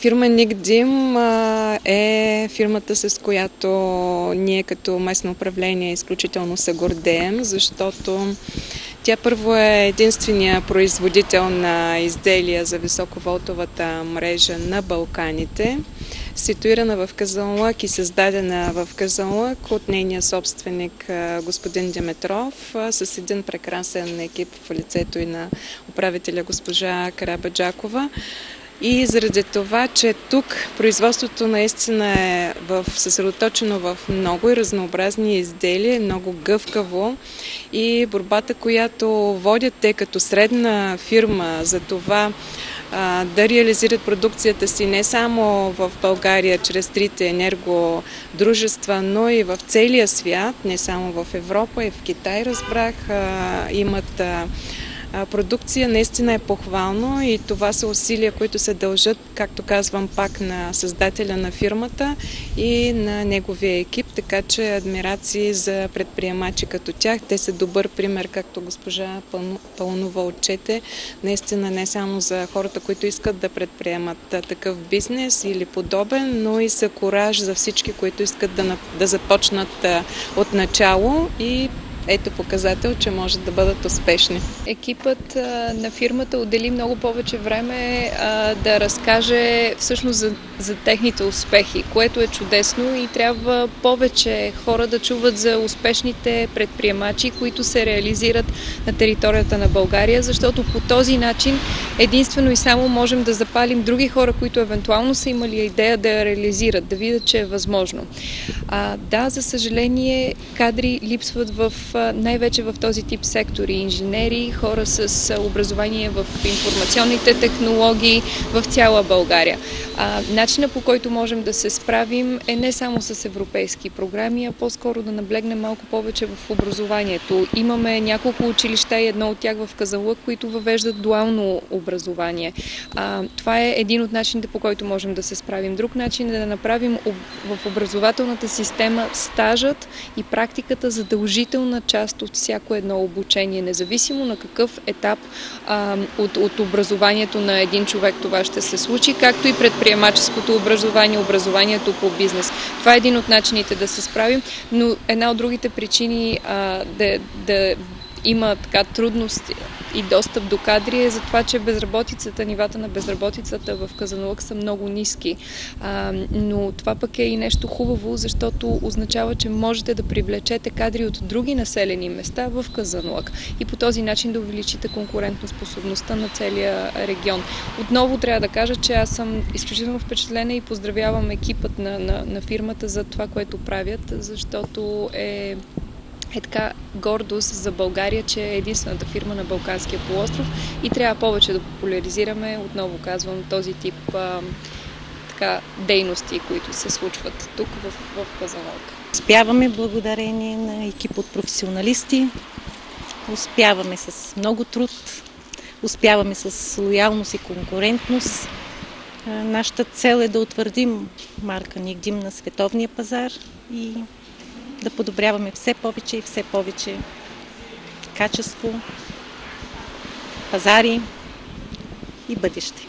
Фирма Никдим е фирмата, с която ние като местно управление изключително се гордеем, защото тя първо е единствения производител на изделия за високоволтовата мрежа на Балканите, ситуирана в Казанлък и създадена в Казанлък от нейния собственик господин Димитров с един прекрасен екип в лицето и на управителя госпожа Карабаджакова. И заради това, че тук производството наистина е съсредоточено в много и разнообразни изделия, много гъвкаво и борбата, която водят те като средна фирма за това да реализират продукцията си не само в България чрез трите енергодружества, но и в целия свят, не само в Европа, и в Китай, разбрах, имат продукция, наистина е похвално и това са усилия, които се дължат, както казвам пак, на създателя на фирмата и на неговия екип, така че адмирации за предприемачи като тях. Те са добър пример, както госпожа Пълнова отчете, наистина не само за хората, които искат да предприемат такъв бизнес или подобен, но и са кураж за всички, които искат да започнат от начало и ето показател, че може да бъдат успешни. Екипът на фирмата отдели много повече време да разкаже всъщност за техните успехи, което е чудесно и трябва повече хора да чуват за успешните предприемачи, които се реализират на територията на България, защото по този начин единствено и само можем да запалим други хора, които евентуално са имали идея да я реализират, да видят, че е възможно. Да, за съжаление, кадри липсват най-вече в този тип сектори. Инженери, хора с образование в информационните технологии в цяла България. Начина, по който можем да се справим, е не само с европейски програми, а по-скоро да наблегнем малко повече в образованието. Имаме няколко училища и едно от тях в Казанлък, които въвеждат дуално образование. Това е един от начините, по който можем да се справим. Друг начин е да направим в образователната система стажът и практиката задължителна част от всяко едно обучение, независимо на какъв етап от образованието на един човек това ще се случи, както и предприемаческото образование, образованието по бизнес. Това е един от начините да се справим, но една от другите причини да има така трудности и достъп до кадри е за това, че нивата на безработицата в Казанлък са много ниски. Но това пък е и нещо хубаво, защото означава, че можете да привлечете кадри от други населени места в Казанлък и по този начин да увеличите конкурентоспособността на целия регион. Отново трябва да кажа, че аз съм изключително впечатлена и поздравявам екипът на фирмата за това, което правят, защото е така гордост за България, че е единствената фирма на Балканския полуостров и трябва повече да популяризираме, отново казвам, този тип дейности, които се случват тук в Казанлък. Успяваме благодарение на екип от професионалисти, успяваме с много труд, успяваме с лоялност и конкурентност. Нашата цел е да утвърдим марка Никдим на световния пазар и да подобряваме все повече и все повече качество, пазари и бъдеще.